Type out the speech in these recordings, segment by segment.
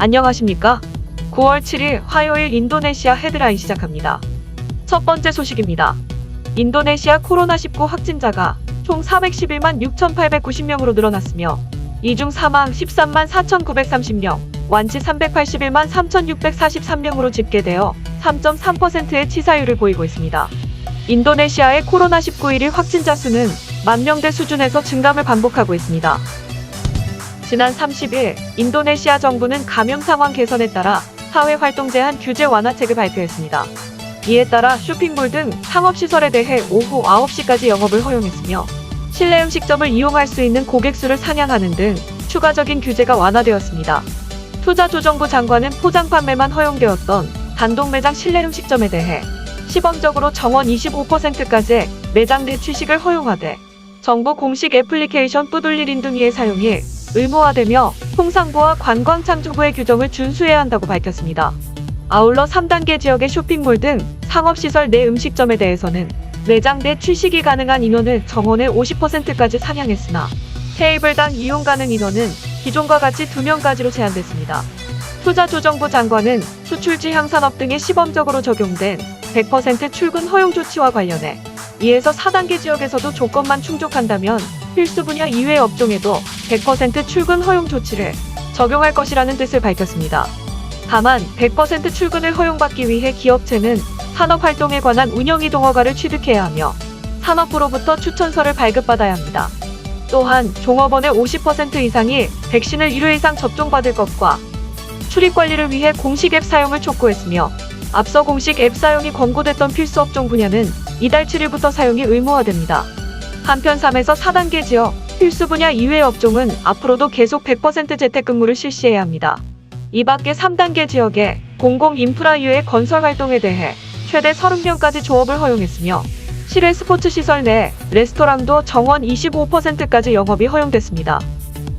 안녕하십니까? 9월 7일 화요일 인도네시아 헤드라인 시작합니다. 첫 번째 소식입니다. 인도네시아 코로나19 확진자가 총 411만 6,890명으로 늘어났으며 이 중 사망 13만 4,930명, 완치 381만 3,643명으로 집계되어 3.3%의 치사율을 보이고 있습니다. 인도네시아의 코로나19 1일 확진자 수는 10,000명대 수준에서 증감을 반복하고 있습니다. 지난 30일 인도네시아 정부는 감염 상황 개선에 따라 사회활동 제한 규제 완화책을 발표했습니다. 이에 따라 쇼핑몰 등 상업시설에 대해 오후 9시까지 영업을 허용했으며 실내 음식점을 이용할 수 있는 고객 수를 상향하는 등 추가적인 규제가 완화되었습니다. 투자조정부 장관은 포장 판매만 허용되었던 단독 매장 실내 음식점에 대해 시범적으로 정원 25%까지 매장 내 취식을 허용하되 정부 공식 애플리케이션 뿌둘리린둥이의 사용이 의무화되며 통상부와 관광창조부의 규정을 준수해야 한다고 밝혔습니다. 아울러 3단계 지역의 쇼핑몰 등 상업시설 내 음식점에 대해서는 매장 내 취식이 가능한 인원을 정원의 50%까지 상향했으나 테이블당 이용 가능 인원은 기존과 같이 2명까지로 제한됐습니다. 투자조정부 장관은 수출지 향산업 등에 시범적으로 적용된 100% 출근 허용 조치와 관련해 2에서 4단계 지역에서도 조건만 충족한다면 필수 분야 이외의 업종에도 100% 출근 허용 조치를 적용할 것이라는 뜻을 밝혔습니다. 다만 100% 출근을 허용받기 위해 기업체는 산업활동에 관한 운영이동허가를 취득해야 하며 산업부로부터 추천서를 발급받아야 합니다. 또한 종업원의 50% 이상이 백신을 1회 이상 접종받을 것과 출입관리를 위해 공식 앱 사용을 촉구했으며 앞서 공식 앱 사용이 권고됐던 필수 업종 분야는 이달 7일부터 사용이 의무화됩니다. 한편 3에서 4단계 지역, 필수 분야 이외의 업종은 앞으로도 계속 100% 재택근무를 실시해야 합니다. 이 밖에 3단계 지역의 공공인프라 이외의 건설 활동에 대해 최대 30명까지 조업을 허용했으며 실외 스포츠시설 내 레스토랑도 정원 25%까지 영업이 허용됐습니다.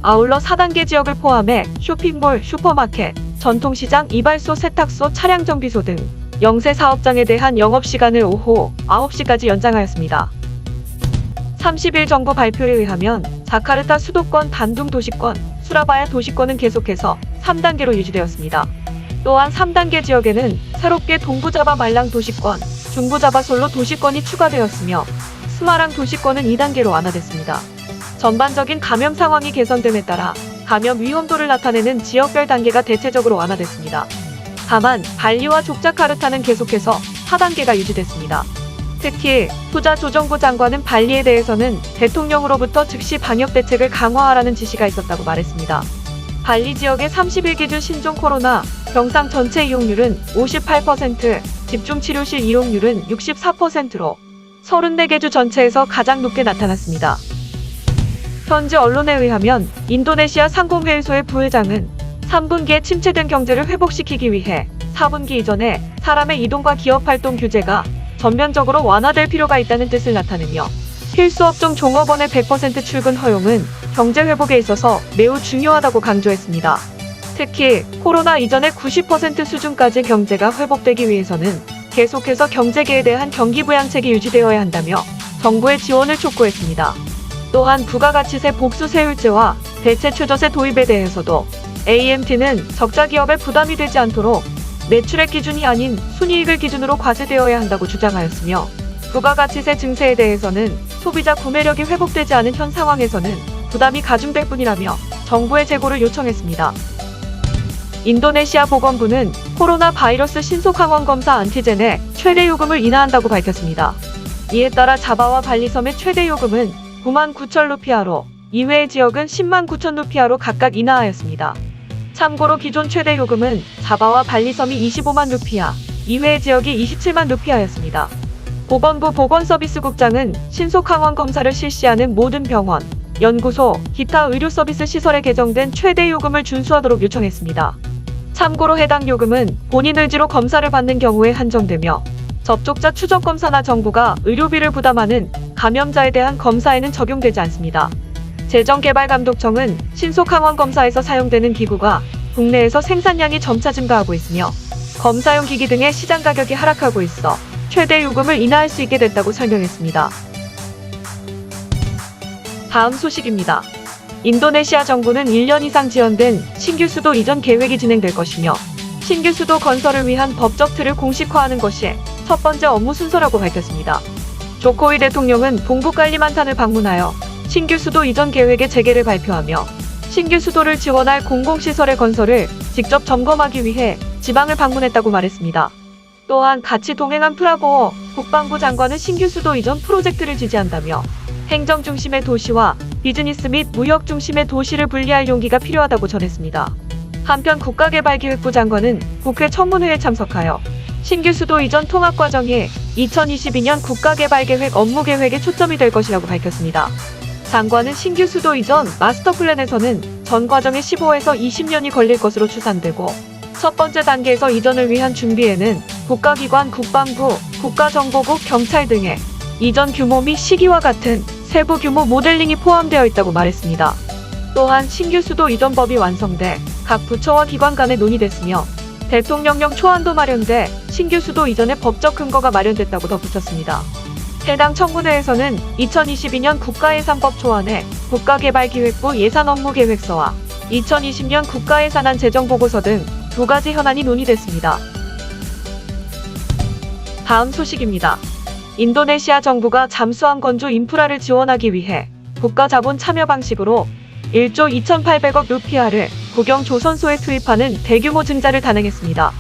아울러 4단계 지역을 포함해 쇼핑몰, 슈퍼마켓, 전통시장, 이발소, 세탁소, 차량정비소 등 영세 사업장에 대한 영업시간을 오후 9시까지 연장하였습니다. 30일 정부 발표에 의하면 자카르타 수도권 단둥 도시권, 수라바야 도시권은 계속해서 3단계로 유지되었습니다. 또한 3단계 지역에는 새롭게 동부자바 말랑 도시권, 중부자바 솔로 도시권이 추가되었으며 스마랑 도시권은 2단계로 완화됐습니다. 전반적인 감염 상황이 개선됨에 따라 감염 위험도를 나타내는 지역별 단계가 대체적으로 완화됐습니다. 다만 발리와 족자카르타는 계속해서 4단계가 유지됐습니다. 특히 투자조정부 장관은 발리에 대해서는 대통령으로부터 즉시 방역 대책을 강화하라는 지시가 있었다고 말했습니다. 발리 지역의 30일 기준 신종 코로나 병상 전체 이용률은 58%, 집중치료실 이용률은 64%로 34개 주 전체에서 가장 높게 나타났습니다. 현지 언론에 의하면 인도네시아 상공회의소의 부회장은 3분기에 침체된 경제를 회복시키기 위해 4분기 이전에 사람의 이동과 기업활동 규제가 전면적으로 완화될 필요가 있다는 뜻을 나타내며 필수업종 종업원의 100% 출근 허용은 경제 회복에 있어서 매우 중요하다고 강조했습니다. 특히 코로나 이전의 90% 수준까지 경제가 회복되기 위해서는 계속해서 경제계에 대한 경기부양책이 유지되어야 한다며 정부의 지원을 촉구했습니다. 또한 부가가치세 복수세율제와 대체 최저세 도입에 대해서도 AMT는 적자 기업에 부담이 되지 않도록 매출액 기준이 아닌 순이익을 기준으로 과세되어야 한다고 주장하였으며 부가가치세 증세에 대해서는 소비자 구매력이 회복되지 않은 현 상황에서는 부담이 가중될 뿐이라며 정부의 재고를 요청했습니다. 인도네시아 보건부는 코로나 바이러스 신속항원 검사 안티젠의 최대 요금을 인하한다고 밝혔습니다. 이에 따라 자바와 발리섬의 최대 요금은 99,000루피아로 이외의 지역은 109,000루피아로 각각 인하하였습니다. 참고로 기존 최대 요금은 자바와 발리섬이 25만 루피아, 이외의 지역이 27만 루피아였습니다. 보건부 보건서비스국장은 신속항원 검사를 실시하는 모든 병원, 연구소, 기타 의료서비스 시설에 개정된 최대 요금을 준수하도록 요청했습니다. 참고로 해당 요금은 본인 의지로 검사를 받는 경우에 한정되며 접촉자 추적 검사나 정부가 의료비를 부담하는 감염자에 대한 검사에는 적용되지 않습니다. 재정개발감독청은 신속항원 검사에서 사용되는 기구가 국내에서 생산량이 점차 증가하고 있으며 검사용 기기 등의 시장 가격이 하락하고 있어 최대 요금을 인하할 수 있게 됐다고 설명했습니다. 다음 소식입니다. 인도네시아 정부는 1년 이상 지연된 신규 수도 이전 계획이 진행될 것이며 신규 수도 건설을 위한 법적 틀을 공식화하는 것이 첫 번째 업무 순서라고 밝혔습니다. 조코위 대통령은 동북 칼리만탄을 방문하여 신규 수도 이전 계획의 재개를 발표하며 신규 수도를 지원할 공공시설의 건설을 직접 점검하기 위해 지방을 방문했다고 말했습니다. 또한 같이 동행한 프라보어 국방부 장관은 신규 수도 이전 프로젝트를 지지한다며 행정 중심의 도시와 비즈니스 및 무역 중심의 도시를 분리할 용기가 필요하다고 전했습니다. 한편 국가개발기획부 장관은 국회 청문회에 참석하여 신규 수도 이전 통합 과정이 2022년 국가개발계획 업무계획에 초점이 될 것이라고 밝혔습니다. 장관은 신규 수도 이전 마스터 플랜에서는 전 과정에 15에서 20년이 걸릴 것으로 추산되고 첫 번째 단계에서 이전을 위한 준비에는 국가기관, 국방부, 국가정보국, 경찰 등의 이전 규모 및 시기와 같은 세부 규모 모델링이 포함되어 있다고 말했습니다. 또한 신규 수도 이전법이 완성돼 각 부처와 기관 간에 논의됐으며 대통령령 초안도 마련돼 신규 수도 이전의 법적 근거가 마련됐다고 덧붙였습니다. 해당 청문회에서는 2022년 국가예산법 초안에 국가개발기획부 예산업무계획서와 2020년 국가예산안 재정보고서 등 두 가지 현안이 논의됐습니다. 다음 소식입니다. 인도네시아 정부가 잠수함 건조 인프라를 지원하기 위해 국가자본 참여 방식으로 1조 2,800억 루피아를 국영조선소에 투입하는 대규모 증자를 단행했습니다.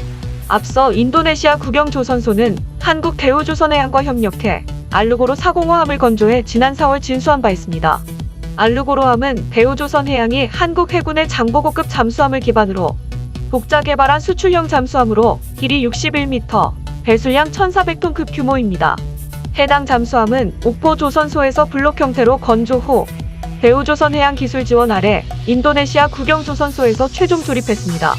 앞서 인도네시아 국영조선소는 한국 대우조선해양과 협력해 알루고로 405함을 건조해 지난 4월 진수한 바 있습니다. 알루고로함은 대우조선해양이 한국 해군의 장보고급 잠수함을 기반으로 독자 개발한 수출형 잠수함으로 길이 61m, 배수량 1,400톤급 규모입니다. 해당 잠수함은 옥포조선소에서 블록 형태로 건조 후 대우조선해양 기술 지원 아래 인도네시아 국영조선소에서 최종 조립했습니다.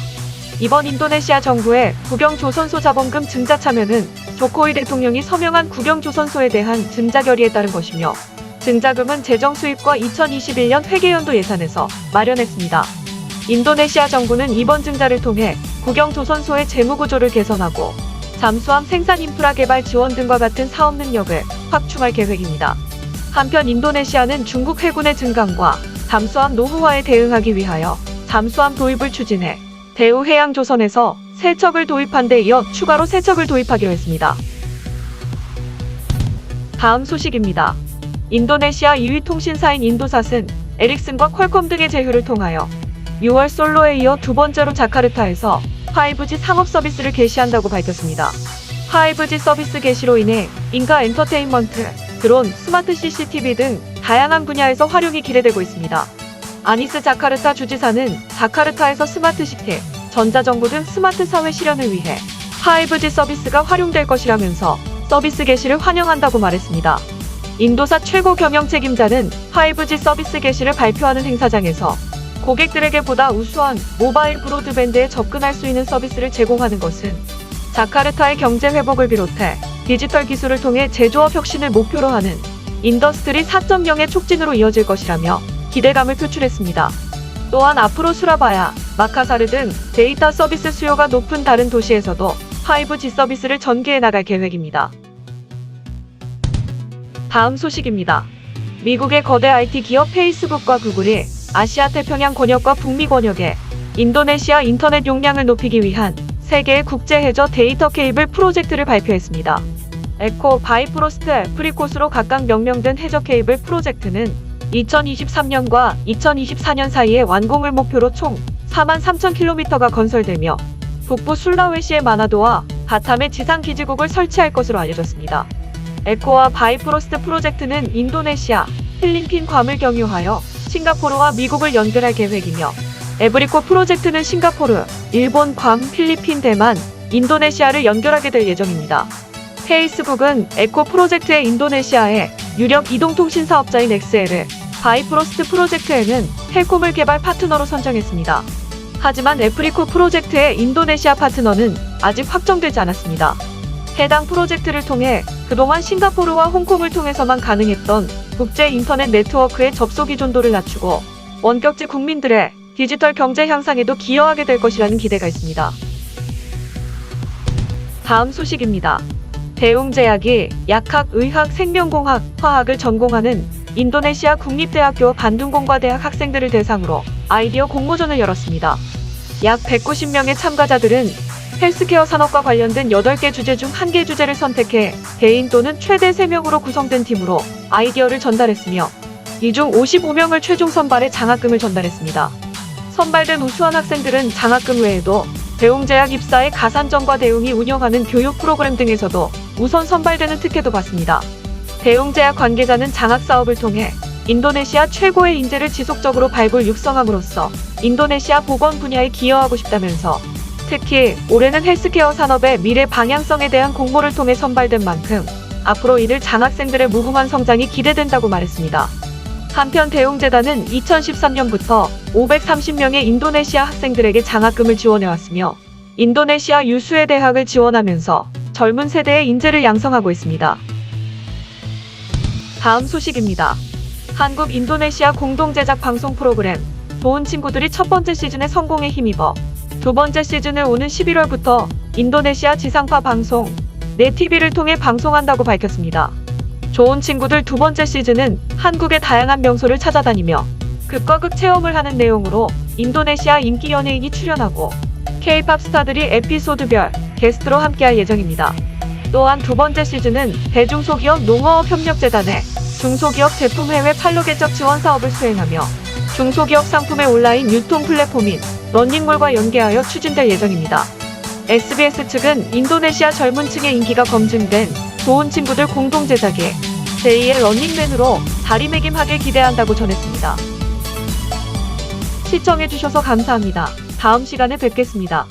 이번 인도네시아 정부의 국영조선소 자본금 증자 참여는 조코위 대통령이 서명한 국영조선소에 대한 증자 결의에 따른 것이며 증자금은 재정 수입과 2021년 회계연도 예산에서 마련했습니다. 인도네시아 정부는 이번 증자를 통해 국영조선소의 재무구조를 개선하고 잠수함 생산 인프라 개발 지원 등과 같은 사업 능력을 확충할 계획입니다. 한편 인도네시아는 중국 해군의 증강과 잠수함 노후화에 대응하기 위하여 잠수함 도입을 추진해 대우해양조선에서 3척을 도입한 데 이어 추가로 3척을 도입하기로 했습니다. 다음 소식입니다. 인도네시아 2위 통신사인 인도삿은 에릭슨과 퀄컴 등의 제휴를 통하여 6월 솔로에 이어 두 번째로 자카르타에서 5G 상업 서비스를 개시한다고 밝혔습니다. 5G 서비스 개시로 인해 인가 엔터테인먼트, 드론, 스마트 CCTV 등 다양한 분야에서 활용이 기대되고 있습니다. 아니스 자카르타 주지사는 자카르타에서 스마트시티, 전자정부 등 스마트 사회 실현을 위해 5G 서비스가 활용될 것이라면서 서비스 개시를 환영한다고 말했습니다. 인도삿 최고 경영 책임자는 5G 서비스 개시를 발표하는 행사장에서 고객들에게 보다 우수한 모바일 브로드밴드에 접근할 수 있는 서비스를 제공하는 것은 자카르타의 경제 회복을 비롯해 디지털 기술을 통해 제조업 혁신을 목표로 하는 인더스트리 4.0의 촉진으로 이어질 것이라며 기대감을 표출했습니다. 또한 앞으로 수라바야, 마카사르 등 데이터 서비스 수요가 높은 다른 도시에서도 5G 서비스를 전개해 나갈 계획입니다. 다음 소식입니다. 미국의 거대 IT 기업 페이스북과 구글이 아시아 태평양 권역과 북미 권역에 인도네시아 인터넷 용량을 높이기 위한 세계의 국제 해저 데이터 케이블 프로젝트를 발표했습니다. 에코, 바이프로스트, 애프리콧으로 각각 명명된 해저 케이블 프로젝트는 2023년과 2024년 사이에 완공을 목표로 총 43,000km가 건설되며 북부 술라웨시의 마나도와 바탐에 지상기지국을 설치할 것으로 알려졌습니다. 에코와 바이프로스트 프로젝트는 인도네시아, 필리핀 괌을 경유하여 싱가포르와 미국을 연결할 계획이며 애브리콧 프로젝트는 싱가포르, 일본, 괌, 필리핀, 대만, 인도네시아를 연결하게 될 예정입니다. 페이스북은 에코 프로젝트의 인도네시아의 유력 이동통신 사업자인 엑스엘을, 바이프로스트 프로젝트에는 텔콤을 개발 파트너로 선정했습니다. 하지만 애프리콧 프로젝트의 인도네시아 파트너는 아직 확정되지 않았습니다. 해당 프로젝트를 통해 그동안 싱가포르와 홍콩을 통해서만 가능했던 국제 인터넷 네트워크의 접속 의존도를 낮추고 원격지 국민들의 디지털 경제 향상에도 기여하게 될 것이라는 기대가 있습니다. 다음 소식입니다. 대웅제약이 약학, 의학, 생명공학, 화학을 전공하는 인도네시아 국립대학교 반둥공과대학 학생들을 대상으로 아이디어 공모전을 열었습니다. 약 190명의 참가자들은 헬스케어 산업과 관련된 8개 주제 중 1개 주제를 선택해 개인 또는 최대 3명으로 구성된 팀으로 아이디어를 전달했으며 이 중 55명을 최종 선발해 장학금을 전달했습니다. 선발된 우수한 학생들은 장학금 외에도 대웅제약 입사의 가산점과 대웅이 운영하는 교육 프로그램 등에서도 우선 선발되는 특혜도 받습니다. 대웅제약 관계자는 장학사업을 통해 인도네시아 최고의 인재를 지속적으로 발굴 육성함으로써 인도네시아 보건 분야에 기여하고 싶다면서 특히 올해는 헬스케어 산업의 미래 방향성에 대한 공모를 통해 선발된 만큼 앞으로 이들 장학생들의 무궁한 성장이 기대된다고 말했습니다. 한편 대웅재단은 2013년부터 530명의 인도네시아 학생들에게 장학금을 지원해왔으며 인도네시아 유수의 대학을 지원하면서 젊은 세대의 인재를 양성하고 있습니다. 다음 소식입니다. 한국 인도네시아 공동제작 방송 프로그램 좋은 친구들이 첫 번째 시즌의 성공에 힘입어 두 번째 시즌을 오는 11월부터 인도네시아 지상파 방송 네TV를 통해 방송한다고 밝혔습니다. 좋은 친구들 두 번째 시즌은 한국의 다양한 명소를 찾아다니며 극과 극 체험을 하는 내용으로 인도네시아 인기 연예인이 출연하고 K-팝 스타들이 에피소드별 게스트로 함께할 예정입니다. 또한 두 번째 시즌은 대중소기업 농어업협력재단의 중소기업 제품 해외 판로 개척 지원 사업을 수행하며 중소기업 상품의 온라인 유통 플랫폼인 런닝몰과 연계하여 추진될 예정입니다. SBS 측은 인도네시아 젊은 층의 인기가 검증된 좋은 친구들 공동 제작에 제2의 런닝맨으로 자리매김하길 기대한다고 전했습니다. 시청해주셔서 감사합니다. 다음 시간에 뵙겠습니다.